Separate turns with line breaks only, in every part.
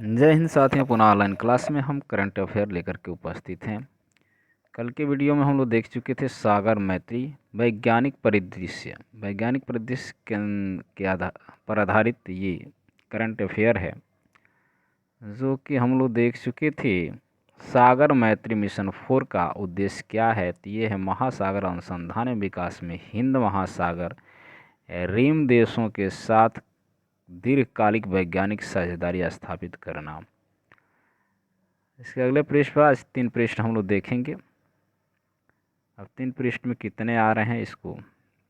जय हिंद साथियों, पुनः ऑनलाइन क्लास में हम करंट अफेयर लेकर के उपस्थित हैं। कल के वीडियो में हम लोग देख चुके थे सागर मैत्री वैज्ञानिक परिदृश्य के आधार पर आधारित ये करंट अफेयर है, जो कि हम लोग देख चुके थे। सागर मैत्री मिशन 4 का उद्देश्य क्या है? तो ये है महासागर अनुसंधान एवं विकास में हिंद महासागर रिम देशों के साथ दीर्घकालिक वैज्ञानिक साझेदारी स्थापित करना। इसके अगले पृष्ठ पर आज 3 पृष्ठ हम लोग देखेंगे। अब 3 पृष्ठ में कितने आ रहे हैं, इसको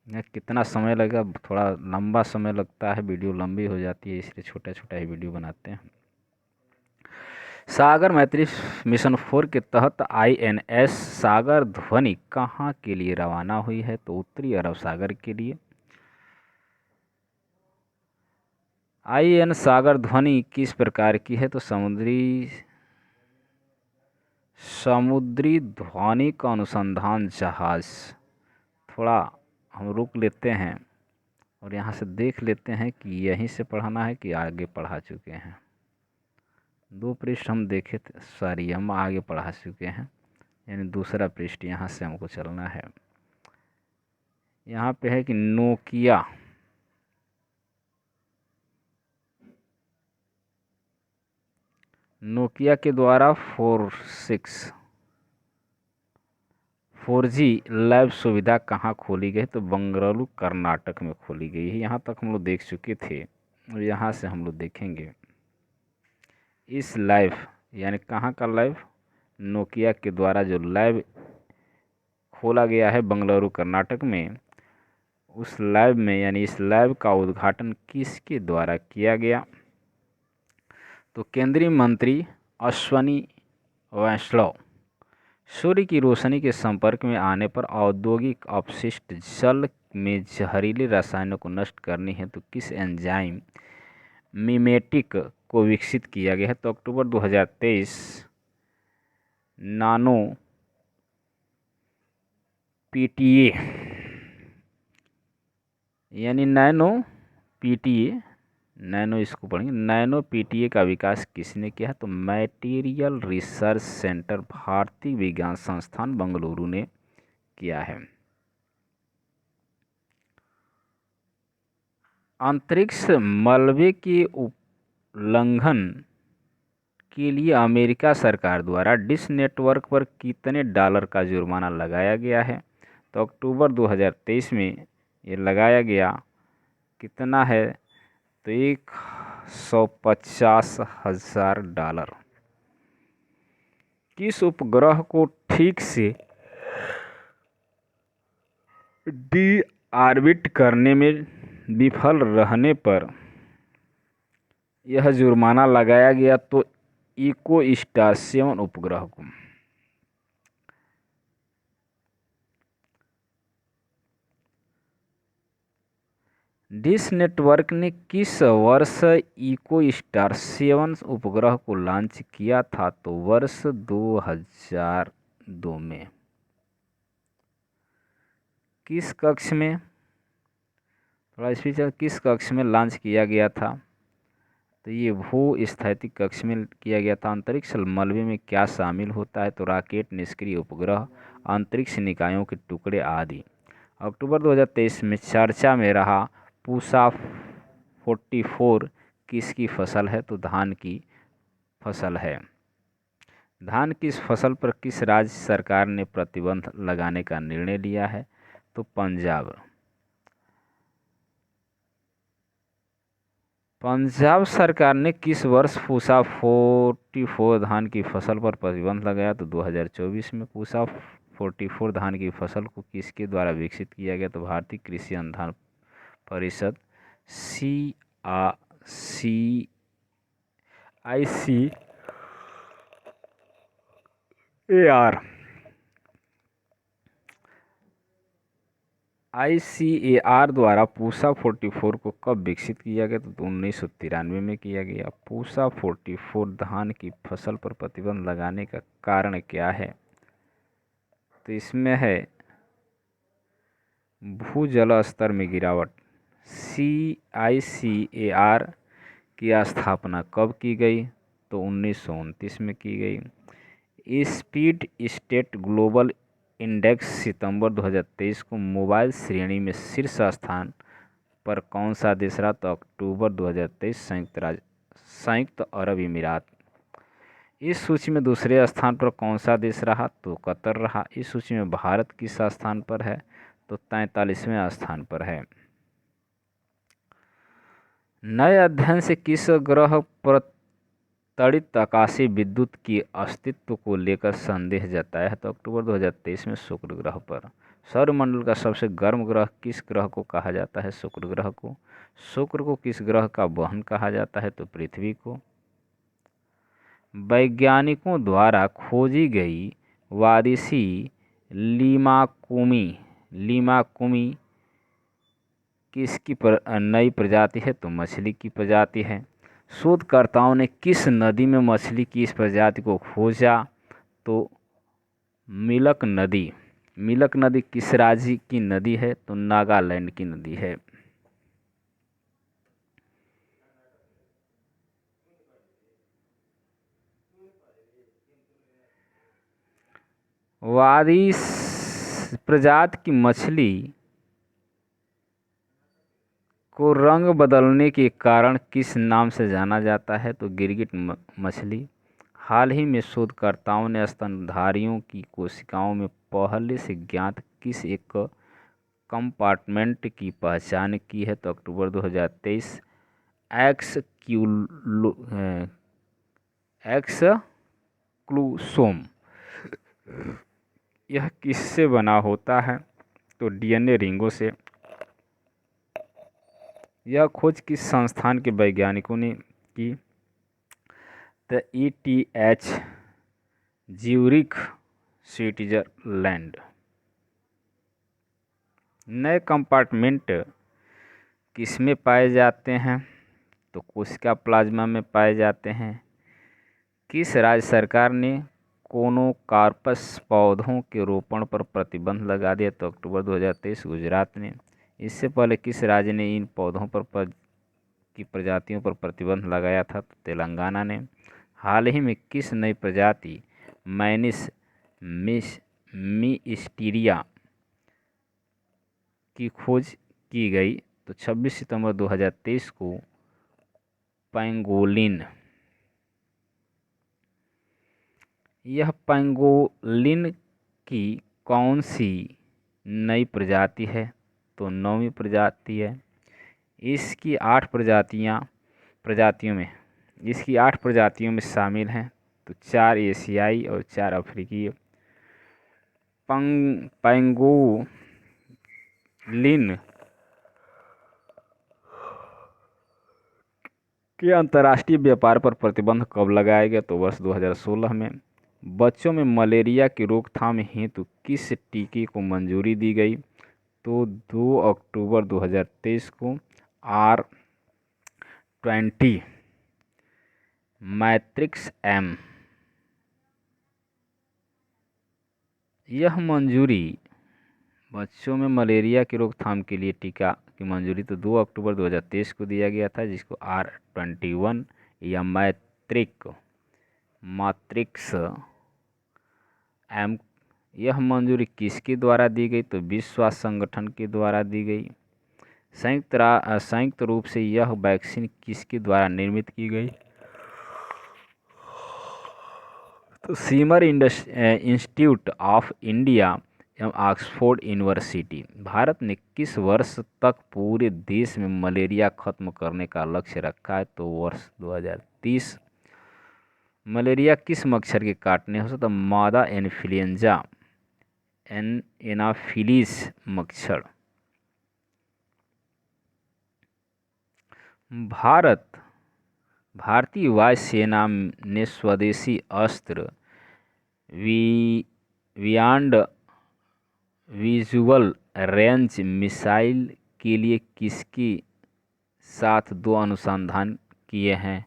कितना समय लगेगा, थोड़ा लंबा समय लगता है, वीडियो लंबी हो जाती है, इसलिए छोटा छोटा ही वीडियो बनाते हैं। सागर मैत्री मिशन 4 के तहत INS सागर ध्वनि कहाँ के लिए रवाना हुई है? तो उत्तरी अरब सागर के लिए। INS सागर ध्वनि किस प्रकार की है? तो समुद्री ध्वनिक अनुसंधान जहाज। थोड़ा हम रुक लेते हैं और यहाँ से देख लेते हैं कि यहीं से पढ़ाना है कि आगे पढ़ा चुके हैं। 2 पृष्ठ हम देखे थे, सॉरी हम आगे पढ़ा चुके हैं, यानी दूसरा पृष्ठ यहाँ से हमको चलना है। यहाँ पे है कि नोकिया के द्वारा 4G लैब सुविधा कहाँ खोली गई? तो बंगलुरु कर्नाटक में खोली गई है। यहाँ तक हम लोग देख चुके थे और यहाँ से हम लोग देखेंगे इस लैब, यानी कहाँ का लैब? नोकिया के द्वारा जो लैब खोला गया है बंगलुरु कर्नाटक में, उस लैब में, यानी इस लैब का उद्घाटन किसके द्वारा किया गया? तो केंद्रीय मंत्री अश्वनी वैष्णव। सूर्य की रोशनी के संपर्क में आने पर औद्योगिक अपशिष्ट जल में जहरीले रसायनों को नष्ट करनी है तो किस एंजाइम मिमेटिक को विकसित किया गया है? तो अक्टूबर 2023 नानो PTA यानी नैनो इसको पढ़ेंगे, नैनो PTA का विकास किसने किया है? तो मटेरियल रिसर्च सेंटर भारतीय विज्ञान संस्थान बेंगलुरु ने किया है। अंतरिक्ष मलबे के उल्लंघन के लिए अमेरिका सरकार द्वारा डिश नेटवर्क पर कितने डॉलर का जुर्माना लगाया गया है? तो अक्टूबर 2023 में ये लगाया गया। कितना है? तो $150,000। किस उपग्रह को ठीक से डी ऑर्बिट करने में विफल रहने पर यह जुर्माना लगाया गया? तो इकोस्टार 7 उपग्रह को। डिश नेटवर्क ने किस वर्ष इकोस्टार 7 उपग्रह को लॉन्च किया था? तो वर्ष 2002 में। किस कक्ष में, थोड़ा स्पीकर, किस कक्ष में लॉन्च किया गया था? तो ये भू-स्थैतिक कक्ष में किया गया था। अंतरिक्ष मलबे में क्या शामिल होता है? तो रॉकेट, निष्क्रिय उपग्रह, अंतरिक्ष निकायों के टुकड़े आदि। अक्टूबर 2023 में चर्चा में रहा पूसा 44 किसकी फसल है? तो धान की फसल है। धान की इस फसल पर किस राज्य सरकार ने प्रतिबंध लगाने का निर्णय लिया है? तो पंजाब सरकार ने किस वर्ष पूसा 44 धान की फसल पर प्रतिबंध लगाया? तो 2024 में। पूसा 44 धान की फसल को किसके द्वारा विकसित किया गया? तो भारतीय कृषि अनुसंधान परिषद ICAR द्वारा पूसा 44 को कब विकसित किया गया? तो 1993 में किया गया। पूसा 44 धान की फसल पर प्रतिबंध लगाने का कारण क्या है? तो इसमें है भूजल स्तर में गिरावट। ICAR की स्थापना कब की गई? तो 1929 में की गई। स्पीड स्टेट ग्लोबल इंडेक्स सितंबर 2023 को मोबाइल श्रेणी में शीर्ष स्थान पर कौन सा देश रहा? तो अक्टूबर 2023 संयुक्त अरब अमीरात। इस सूची में दूसरे स्थान पर कौन सा देश रहा? तो कतर रहा। इस सूची में भारत किस स्थान पर है? तो 43वें स्थान पर है। नए अध्ययन से किस ग्रह पर तड़ित आकाशीय विद्युत की अस्तित्व को लेकर संदेह जताया है? तो अक्टूबर 2023 में शुक्र ग्रह पर। सौरमंडल का सबसे गर्म ग्रह किस ग्रह को कहा जाता है? शुक्र ग्रह को। शुक्र को किस ग्रह का बहन कहा जाता है? तो पृथ्वी को। वैज्ञानिकों द्वारा खोजी गई वादिसी लीमाकुमी किसकी नई प्रजाति है? तो मछली की प्रजाति है। शोधकर्ताओं ने किस नदी में मछली की इस प्रजाति को खोजा? तो मिलक नदी। मिलक नदी किस राज्य की नदी है? तो नागालैंड की नदी है। वादी प्रजाति की मछली को रंग बदलने के कारण किस नाम से जाना जाता है? तो गिरगिट मछली। हाल ही में शोधकर्ताओं ने स्तनधारियों की कोशिकाओं में पहले से ज्ञात किस एक कंपार्टमेंट की पहचान की है? तो अक्टूबर 2023 एक्सक्लूसोम। यह किससे बना होता है? तो डीएनए रिंगों से। यह खोज किस संस्थान के वैज्ञानिकों ने की? The ETH Zurich, Switzerland. नए कंपार्टमेंट किसमें पाए जाते हैं? तो कोशिका प्लाज्मा में पाए जाते हैं। किस राज्य सरकार ने कोनोकार्पस पौधों के रोपण पर प्रतिबंध लगा दिया? तो अक्टूबर 2023 गुजरात ने। इससे पहले किस राज्य ने इन पौधों पर की प्रजातियों पर प्रतिबंध लगाया था? तो तेलंगाना ने। हाल ही में किस नई प्रजाति मैनिस मिस्टीरिया की खोज की गई? तो 26 सितंबर 2023 को पैंगोलिन। यह पैंगोलिन की कौन सी नई प्रजाति है? तो 9वीं प्रजाति है। इसकी 8 प्रजातियों में शामिल हैं। तो 4 एशियाई और 4 अफ्रीकी। पैंगोलिन के अंतर्राष्ट्रीय व्यापार पर प्रतिबंध कब लगाया गया? तो वर्ष 2016 में। बच्चों में मलेरिया की रोकथाम हेतु किस टीके को मंजूरी दी गई? तो 2 अक्टूबर 2023 को R20 मैट्रिक्स M। यह मंजूरी बच्चों में मलेरिया की रोकथाम के लिए टीका की मंजूरी तो 2 अक्टूबर 2023 को दिया गया था, जिसको R21 या मैट्रिक्स M। यह मंजूरी किसके द्वारा दी गई? तो विश्व स्वास्थ्य संगठन के द्वारा दी गई। संयुक्त रूप से यह वैक्सीन किसके द्वारा निर्मित की गई? तो सीरम इंस्टीट्यूट ऑफ इंडिया एवं ऑक्सफोर्ड यूनिवर्सिटी। भारत ने किस वर्ष तक पूरे देश में मलेरिया खत्म करने का लक्ष्य रखा है? तो वर्ष 2030। मलेरिया किस मच्छर के काटने से? तो मादा इन्फ्लुएंजा एनाफिलीज मच्छर। भारतीय वायुसेना ने स्वदेशी अस्त्र बियॉन्ड विजुअल रेंज मिसाइल के लिए किसके साथ 2 अनुसंधान किए हैं?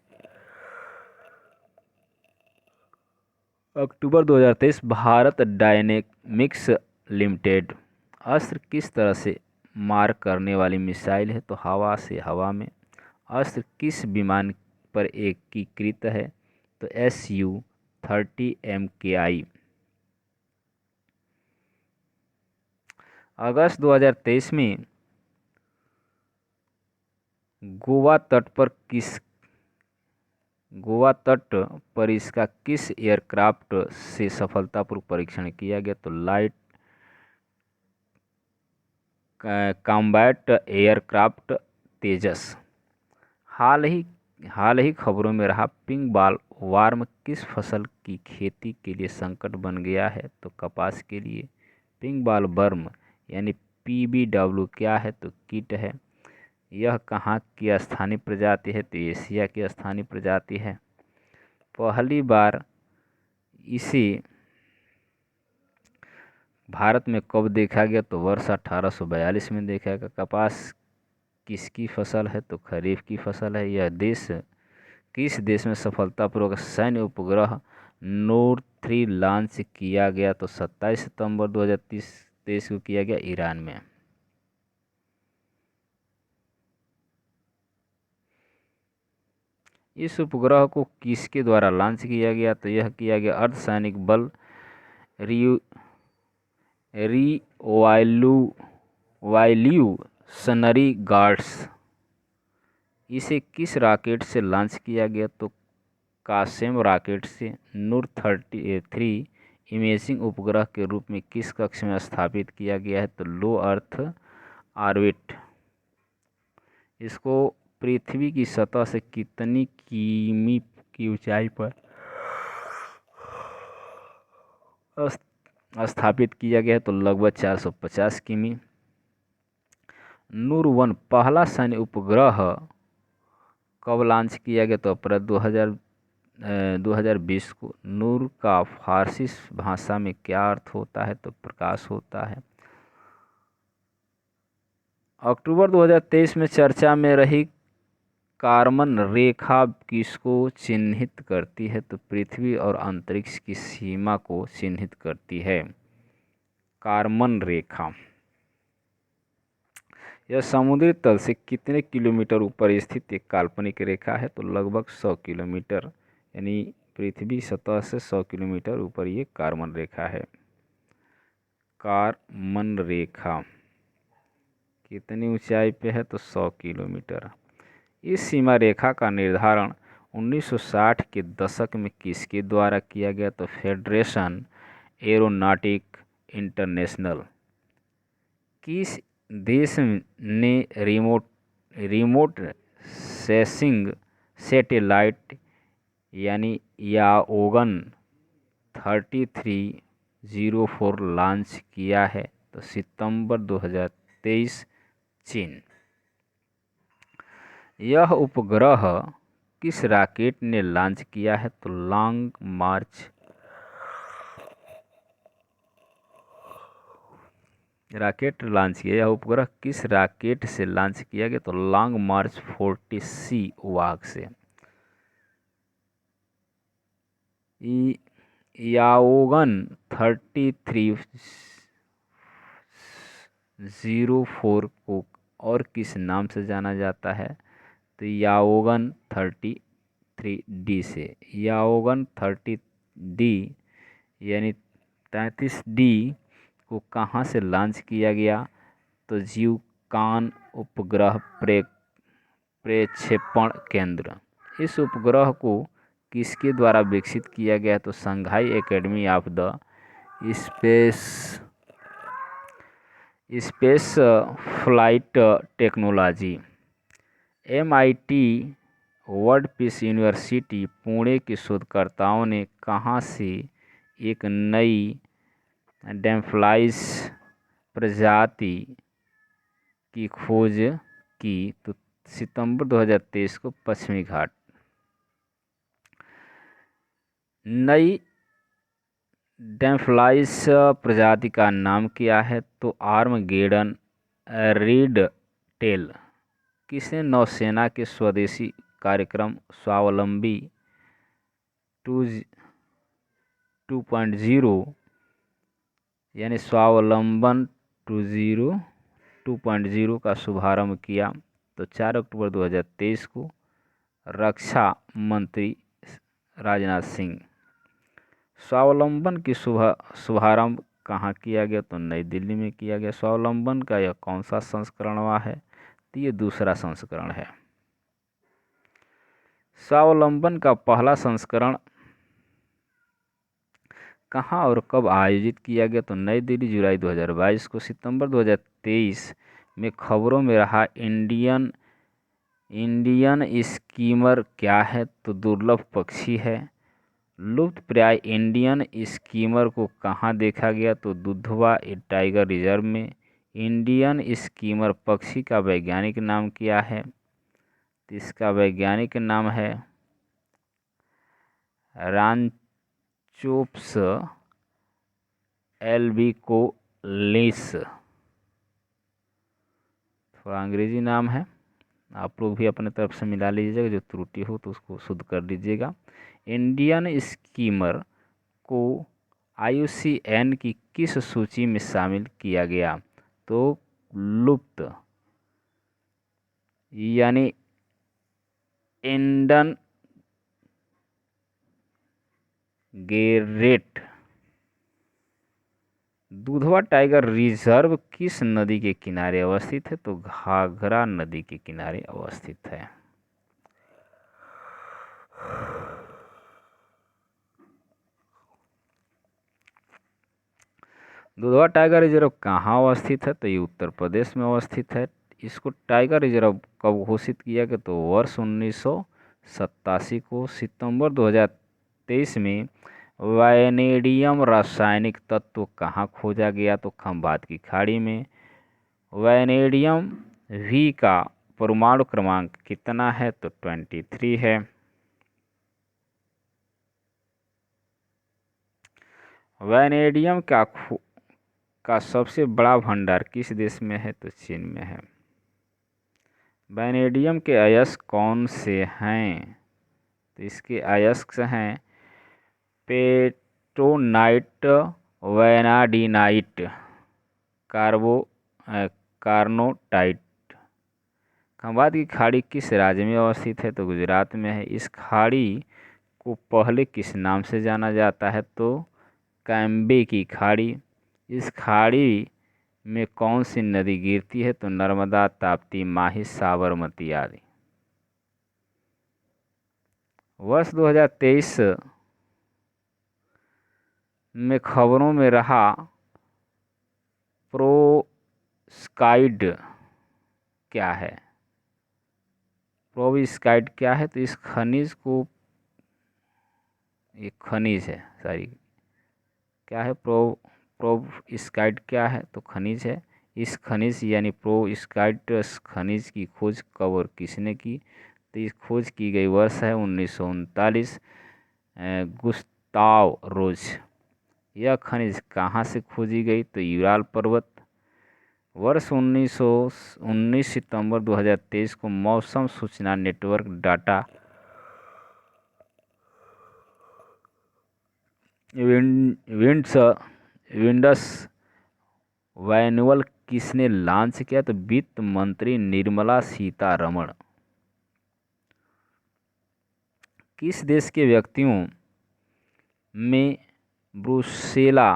अक्टूबर 2023 भारत डायनेमिक्स लिमिटेड। अस्त्र किस तरह से मार करने वाली मिसाइल है? तो हवा से हवा में। अस्त्र किस विमान पर एकीकृत है? तो तो SU-30 MKI। अगस्त 2023 में गोवा तट पर इसका किस एयरक्राफ्ट से सफलतापूर्वक परीक्षण किया गया? तो लाइट कॉम्बैट एयरक्राफ्ट तेजस। हाल ही खबरों में रहा पिंक बॉल वार्म किस फसल की खेती के लिए संकट बन गया है? तो कपास के लिए। पिंक बॉल वर्म यानी PBW क्या है? तो कीट है। यह कहाँ की स्थानीय प्रजाति है? तो एशिया की स्थानीय प्रजाति है। पहली बार इसे भारत में कब देखा गया? तो वर्ष 1842 में देखा गया। कपास किसकी फसल है? तो खरीफ की फसल है। यह देश किस देश में सफलतापूर्वक सैन्य उपग्रह नूर 3 लॉन्च किया गया? तो 27 सितंबर 2023 को किया गया ईरान में। इस उपग्रह को किसके द्वारा लॉन्च किया गया? तो यह किया गया अर्धसैनिक बल रिवॉल्यूशनरी गार्ड्स। इसे किस रॉकेट से लॉन्च किया गया? तो कासेम रॉकेट से। नूर 3 इमेजिंग उपग्रह के रूप में किस कक्ष में स्थापित किया गया है? तो लो अर्थ ऑर्बिट। इसको पृथ्वी की सतह से कितनी किमी की ऊंचाई पर स्थापित किया गया है? तो लगभग 450 किमी। नूर 1 पहला सैन्य उपग्रह कब लॉन्च किया गया? तो अप्रैल 2020 को। नूर का फारसी भाषा में क्या अर्थ होता है? तो प्रकाश होता है। अक्टूबर 2023 में चर्चा में रही कारमन रेखा किसको चिन्हित करती है? तो पृथ्वी और अंतरिक्ष की सीमा को चिन्हित करती है कारमन रेखा। यह समुद्री तल से कितने किलोमीटर ऊपर स्थित एक काल्पनिक रेखा है? तो लगभग 100 किलोमीटर, यानी पृथ्वी सतह से 100 किलोमीटर ऊपर ये कारमन रेखा है। कारमन रेखा कितनी ऊंचाई पे है? तो 100 किलोमीटर। इस सीमा रेखा का निर्धारण 1960 के दशक में किसके द्वारा किया गया? तो फेडरेशन एरोनॉटिक इंटरनेशनल। किस देश ने रिमोट सेंसिंग सैटेलाइट यानी याओगन 3304 लॉन्च किया है? तो सितंबर 2023 चीन। यह उपग्रह किस रॉकेट ने लॉन्च किया है? तो लॉन्ग मार्च रॉकेट लॉन्च किया। यह उपग्रह किस रॉकेट से लॉन्च किया गया? तो लॉन्ग मार्च 40C वाहक से। याओगन 3304 को और किस नाम से जाना जाता है? तो याओगन 33D से। याओगन 30D यानी 33D को कहाँ से लॉन्च किया गया? तो ज्यूकॉन उपग्रह प्रक्षेपण केंद्र। इस उपग्रह को किसके द्वारा विकसित किया गया? तो Shanghai academy of the space flight technology. MIT world peace university Pune के शोधकर्ताओं ने कहाँ से एक नई डैमफ्लाइज प्रजाति की खोज की? तो सितंबर 2023 को पश्चिमी घाट। नई डैमफ्लाइज प्रजाति का नाम क्या है? तो आर्मगेडन रीड टेल। किसने नौसेना के स्वदेशी कार्यक्रम स्वावलंबी 2.0 यानी स्वावलंबन 2.0 का शुभारंभ किया? तो 4 अक्टूबर 2023 को। रक्षा मंत्री राजनाथ सिंह। स्वावलंबन की शुभारंभ कहाँ किया गया? तो नई दिल्ली में किया गया। स्वावलंबन का यह कौन सा संस्करण हुआ है? तो ये दूसरा संस्करण है। स्वावलंबन का पहला संस्करण कहाँ और कब आयोजित किया गया? तो नई दिल्ली जुलाई 2022 को। सितंबर 2023 में खबरों में रहा इंडियन स्कीमर क्या है? तो दुर्लभ पक्षी है। लुप्तप्राय इंडियन स्कीमर को कहाँ देखा गया? तो दुधवा टाइगर रिजर्व में। इंडियन स्कीमर पक्षी का वैज्ञानिक नाम क्या है? तो इसका वैज्ञानिक नाम है रांचोप्स एल्बिकोलिस। थोड़ा अंग्रेजी नाम है, आप लोग भी अपने तरफ से मिला लीजिएगा, जो त्रुटि हो तो उसको शुद्ध कर दीजिएगा। इंडियन स्कीमर को IUCN की किस सूची में शामिल किया गया? तो लुप्त यानी एंडेंगेरेट। दुधवा टाइगर रिजर्व किस नदी के किनारे अवस्थित है? तो घाघरा नदी के किनारे अवस्थित है। दुधवा टाइगर रिजर्व कहाँ अवस्थित है? तो ये उत्तर प्रदेश में अवस्थित है। इसको टाइगर रिजर्व कब घोषित किया गया? तो वर्ष 1987 को। सितंबर 2023 में वैनेडियम रासायनिक तत्व कहाँ खोजा गया? तो खंभात की खाड़ी में। वैनेडियम V का परमाणु क्रमांक कितना है? तो 23 है। वैनेडियम का सबसे बड़ा भंडार किस देश में है? तो चीन में है। वैनेडियम के अयस्क कौन से हैं? तो इसके अयस्क हैं पेट्रोनाइट, वैनाडिनाइट, कार्नोटाइट। खंभात की खाड़ी किस राज्य में अवस्थित है? तो गुजरात में है। इस खाड़ी को पहले किस नाम से जाना जाता है? तो कैम्बे की खाड़ी। इस खाड़ी में कौन सी नदी गिरती है? तो नर्मदा, ताप्ती, माही, साबरमती आदि। वर्ष 2023 में खबरों में रहा प्रोस्काइड क्या है? प्रोस्काइड क्या है? तो इस खनिज को, ये खनिज है, सॉरी, क्या है? प्रोस्काइड क्या है? तो खनिज है। इस खनिज यानी प्रोस्काइडस खनिज की खोज कब और किसने की? तो इस खोज की गई वर्ष है 1939। गुस्ताव रोज। यह खनिज कहाँ से खोजी गई? तो यूराल पर्वत। वर्ष 1919 सितंबर 2023 को मौसम सूचना नेटवर्क डाटा विंडस वैनुअल किसने लॉन्च किया? तो वित्त मंत्री निर्मला सीतारमण। किस देश के व्यक्तियों में ब्रुसेला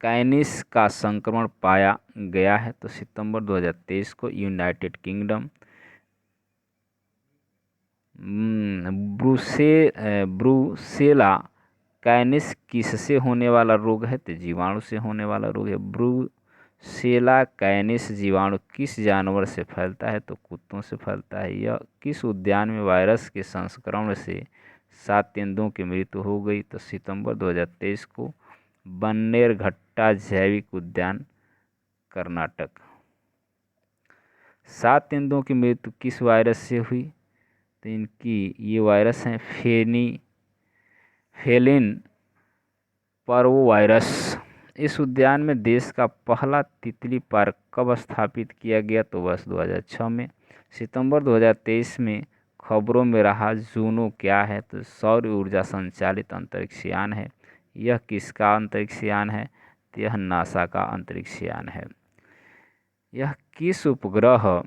कैनिस का संक्रमण पाया गया है? तो सितंबर 2023 को यूनाइटेड किंगडम। ब्रुसेला कैनिस किससे होने वाला रोग है? तो जीवाणु से होने वाला रोग है। ब्रुसेला कैनिस जीवाणु किस जानवर से फैलता है? तो कुत्तों से फैलता है। यह किस उद्यान में वायरस के संक्रमण से 7 तेंदुओं की मृत्यु हो गई? तो सितंबर 2023 को बन्नेरघट्टा जैविक उद्यान, कर्नाटक। 7 तेंदुओं की मृत्यु किस वायरस से हुई? तो इनकी ये वायरस हैं फेलिन पार्वोवायरस। इस उद्यान में देश का पहला तितली पार्क कब स्थापित किया गया? तो वर्ष 2006 में। सितंबर 2023 में खबरों में रहा जूनो क्या है? तो सौर ऊर्जा संचालित अंतरिक्ष यान है। यह किसका अंतरिक्ष यान है? तो यह नासा का अंतरिक्ष यान है। यह किस उपग्रह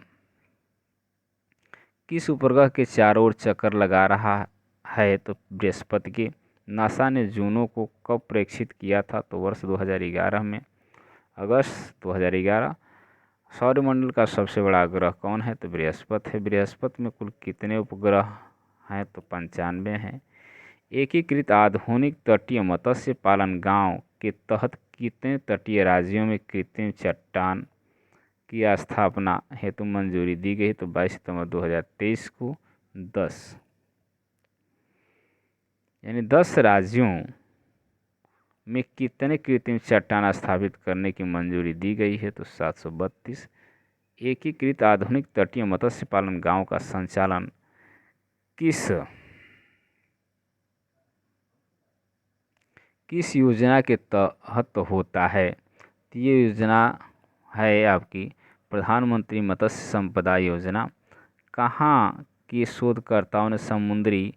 के चारों ओर चक्कर लगा रहा है तो बृहस्पति के। नासा ने जूनो को कब प्रेक्षित किया था तो वर्ष 2011 में, अगस्त 2011। सौरमंडल का सबसे बड़ा ग्रह कौन है तो बृहस्पति है। बृहस्पति में कुल कितने उपग्रह हैं तो 95 हैं। एकीकृत आधुनिक तटीय मत्स्य पालन गांव के तहत कितने तटीय राज्यों में कृत्रिम चट्टान की स्थापना हेतु मंजूरी दी गई तो 22 सितंबर 2023 को 10, यानी 10 राज्यों में कितने कृत्रिम चट्टान स्थापित करने की मंजूरी दी गई है तो 732। एकीकृत आधुनिक तटीय मत्स्य पालन गांव का संचालन किस योजना के तहत होता है तो ये योजना है आपकी प्रधानमंत्री मत्स्य संपदा योजना। कहाँ के शोधकर्ताओं ने समुद्री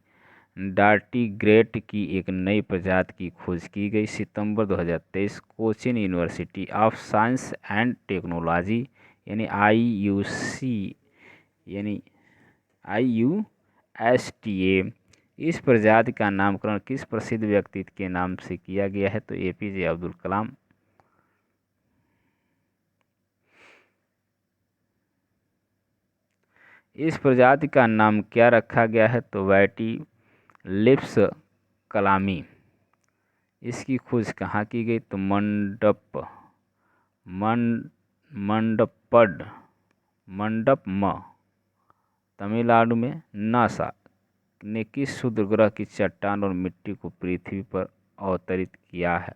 डार्टिग्रेट की एक नई प्रजाति की खोज की गई सितंबर 2023। Cochin university of science and technology यानी IUSTA इस प्रजाति का नामकरण किस प्रसिद्ध व्यक्ति के नाम से किया गया है तो APJ अब्दुल कलाम। इस प्रजाति का नाम क्या रखा गया है तो वाइटिलिप्स कलामी। इसकी खोज कहाँ की गई तो मंडपम तमिलनाडु में। नासा ने किस क्षुद्र ग्रह की चट्टान और मिट्टी को पृथ्वी पर अवतरित किया है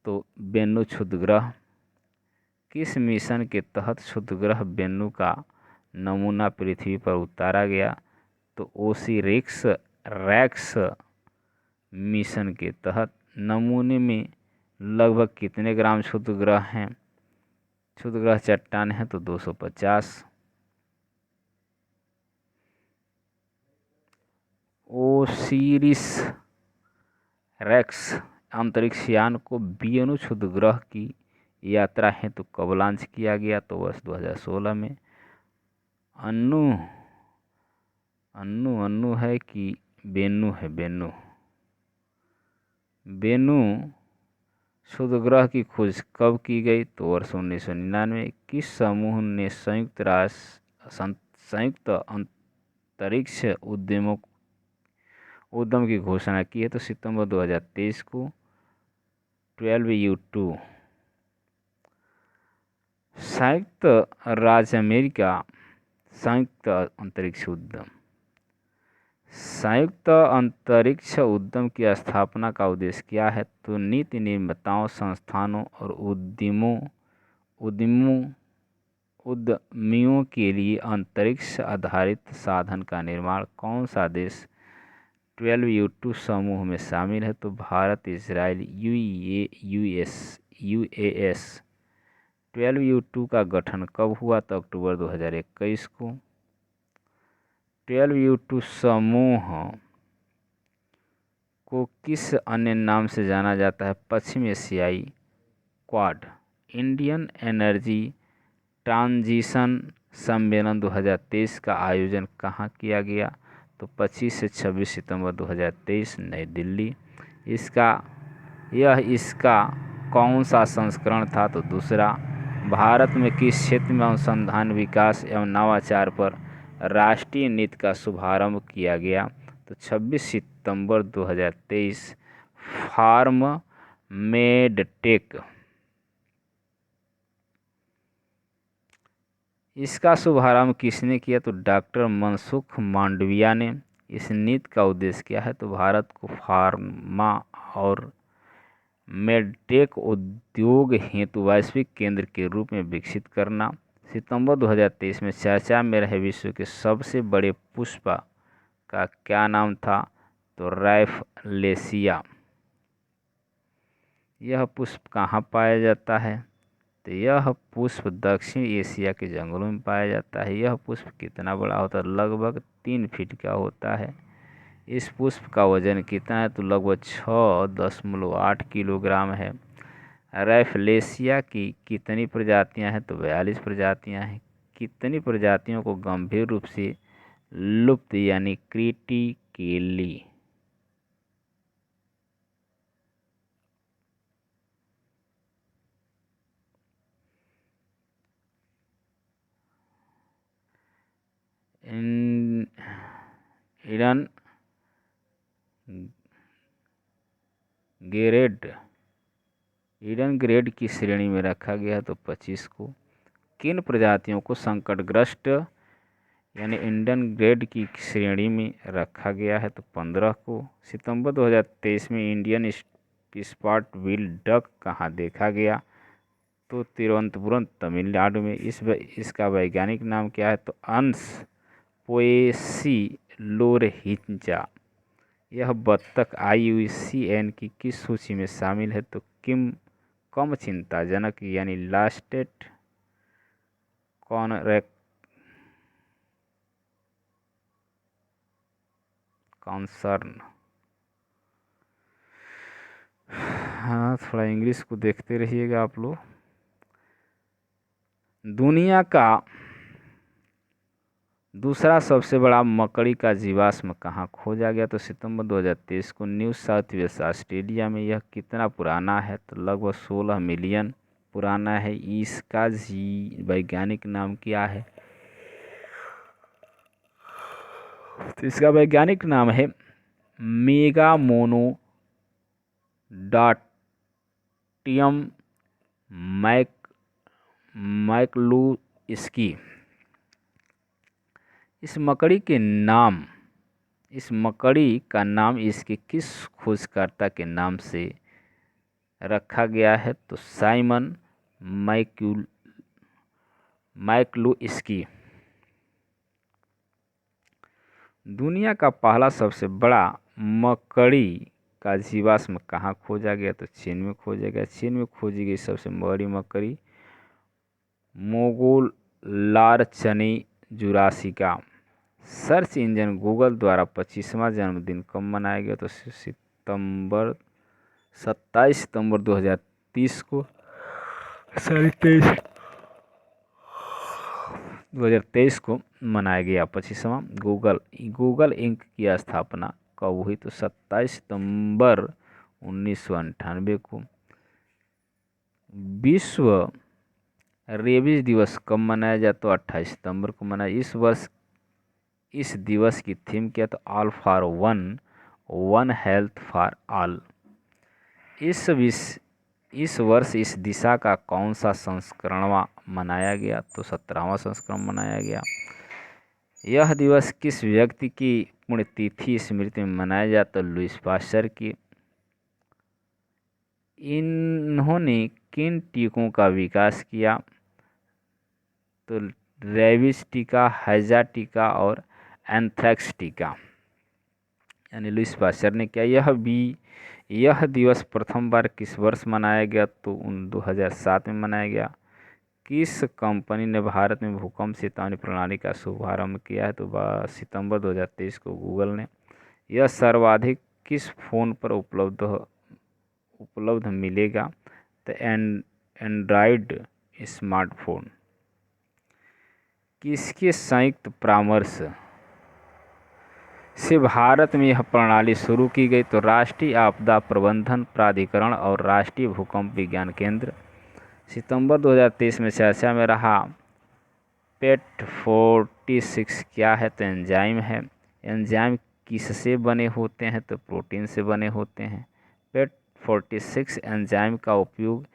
तो बेन्नु क्षुद्र ग्रह। किस मिशन के तहत क्षुद्र ग्रह बेन्नु का नमूना पृथ्वी पर उतारा गया तो ओसिरिस रेक्स मिशन के तहत। नमूने में लगभग कितने ग्राम क्षुद्र ग्रह चट्टान है तो 250। ओसिरिस रेक्स अंतरिक्ष यान को बेन्नु क्षुद्र ग्रह की यात्रा हेतु कब लॉन्च किया गया तो वर्ष 2016 में। अन्नू है कि बेन्नु है बेन्नु क्षुद्र ग्रह की खोज कब की गई तो वर्ष 1999। किस समूह ने संयुक्त अंतरिक्ष उद्यम की घोषणा की है तो सितंबर 2023 को 12U2। संयुक्त राज्य अमेरिका संयुक्त अंतरिक्ष उद्यम की स्थापना का उद्देश्य क्या है तो नीति निर्माताओं, संस्थानों और उद्यमियों के लिए अंतरिक्ष आधारित साधन का निर्माण। कौन सा देश 12U2 समूह में शामिल है तो भारत, इजराइल, UAS। 12U2 का गठन कब हुआ तो अक्टूबर 2021 को। 12U2 समूह को किस अन्य नाम से जाना जाता है पश्चिम एशियाई क्वाड। इंडियन एनर्जी ट्रांजिशन सम्मेलन 2023 का आयोजन कहाँ किया गया तो 25 से 26 सितंबर 2023 नई दिल्ली। इसका कौन सा संस्करण था तो दूसरा। भारत में किस क्षेत्र में अनुसंधान, विकास एवं नवाचार पर राष्ट्रीय नीति का शुभारंभ किया गया तो 26 सितंबर 2023 फार्म मेडटेक। इसका शुभारंभ किसने किया तो डॉक्टर मनसुख मांडविया ने। इस नीति का उद्देश्य क्या है तो भारत को फार्मा और मेडटेक उद्योग हेतु वैश्विक केंद्र के रूप में विकसित करना। सितंबर 2023 में चर्चा में रहे विश्व के सबसे बड़े पुष्प का क्या नाम था तो रैफलेसिया। यह पुष्प कहाँ पाया जाता है तो यह पुष्प दक्षिण एशिया के जंगलों में पाया जाता है। यह पुष्प कितना बड़ा होता है लगभग 3 फीट का होता है। इस पुष्प का वजन कितना है तो लगभग 6.8 किलोग्राम है। रैफलेसिया की कितनी प्रजातियां हैं तो 42 प्रजातियां हैं। कितनी प्रजातियों को गंभीर रूप से लुप्त यानी केली। ईडन ग्रेड ईडन ग्रेड की श्रेणी में रखा गया तो 25 को। किन प्रजातियों को संकटग्रस्त यानी इंडियन ग्रेड की श्रेणी में रखा गया है तो 15 को। सितंबर 2023 में इंडियन स्पॉट बिल डक कहाँ देखा गया तो तिरुवनंतपुरम तमिलनाडु में। इसका वैज्ञानिक नाम क्या है तो अंश पोएसी लोरहिंचा। यह बत्तख IUCN की किस सूची में शामिल है तो कम चिंताजनक यानी लास्टेट कॉन्सर्न। हाँ, थोड़ा इंग्लिश को देखते रहिएगा आप लोग। दुनिया का दूसरा सबसे बड़ा मकड़ी का जीवाश्म कहाँ खोजा गया तो सितंबर 2023 को न्यू साउथ वेल्स ऑस्ट्रेलिया में। यह कितना पुराना है तो लगभग 16 मिलियन पुराना है। इसका वैज्ञानिक नाम क्या है तो इसका वैज्ञानिक नाम है मेगामोनोडार्टियम मैकलुस्की। इस मकड़ी का नाम इसके किस खोजकर्ता के नाम से रखा गया है तो साइमन मैकलुस्की। दुनिया का पहला सबसे बड़ा मकड़ी का जीवाश्म कहाँ खोजा गया तो चीन में खोजा गया। चीन में खोजी गई सबसे बड़ी मकड़ी मोगुलार्चनी जुरासिका। सर्च इंजन गूगल द्वारा 25वां जन्मदिन कब मनाया गया तो 27 सितंबर 2023 को। 2023 को मनाया गया 25वां। गूगल इंक की स्थापना कब हुई तो 27 सितंबर 1998 को। विश्व रेबीज दिवस कब मनाया जाता तो 28 सितंबर को मनाया। इस वर्ष इस दिवस की थीम क्या तो all for one health for all. इस वर्ष इस दिशा का कौन सा संस्करण मनाया गया तो 17वां संस्करण मनाया गया। यह दिवस किस व्यक्ति की पुण्यतिथि स्मृति में मनाया जाता तो लुईस पास्चर की। इन्होंने किन टीकों का विकास किया तो रेबीज टीका, हैजा टीका और एंथ्रेक्स टीका यानी लुईस पास्चर ने किया। यह दिवस प्रथम बार किस वर्ष मनाया गया तो 2007 में मनाया गया। किस कंपनी ने भारत में भूकंप चेतावनी प्रणाली का शुभारंभ किया है तो सितंबर 2023 को गूगल ने। यह सर्वाधिक किस फोन पर उपलब्ध मिलेगा तो एंड्रॉयड स्मार्टफोन। किसके संयुक्त परामर्श से भारत में यह प्रणाली शुरू की गई तो राष्ट्रीय आपदा प्रबंधन प्राधिकरण और राष्ट्रीय भूकंप विज्ञान केंद्र। सितंबर 2023 में चर्चा में रहा पेट 46 क्या है तो एंजाइम है। एंजाइम किससे बने होते हैं तो प्रोटीन से बने होते हैं। पेट 46 एंजाइम का उपयोग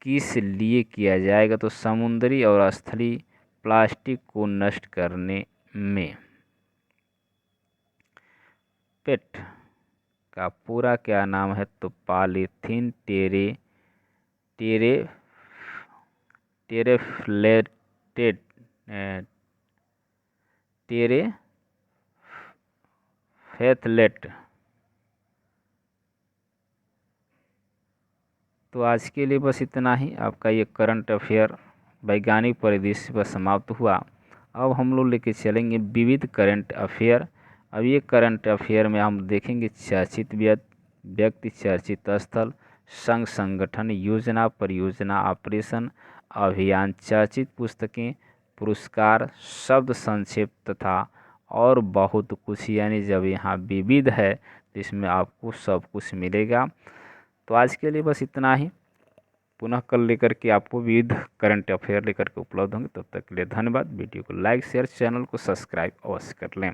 किस लिए किया जाएगा तो समुद्री और स्थलीय प्लास्टिक को नष्ट करने में। पेट का पूरा क्या नाम है तो पॉलीथीन टेरेफ्थलेट। तो आज के लिए बस इतना ही। आपका ये करंट अफेयर वैज्ञानिक परिदृश्य पर समाप्त हुआ। अब हम लोग लेके चलेंगे विविध करंट अफेयर। अब ये करंट अफेयर में हम देखेंगे चर्चित व्यक्ति, चर्चित स्थल, संघ संगठन, योजना, परियोजना, ऑपरेशन, अभियान, चर्चित पुस्तकें, पुरस्कार, शब्द संक्षेप तथा और बहुत कुछ, यानी जब यहाँ विविध है तो इसमें आपको सब कुछ मिलेगा। तो आज के लिए बस इतना ही। पुनः कल लेकर के आपको विविध करंट अफेयर लेकर के उपलब्ध होंगे। तब तक के लिए धन्यवाद। वीडियो को लाइक शेयर, चैनल को सब्सक्राइब अवश्य कर लें।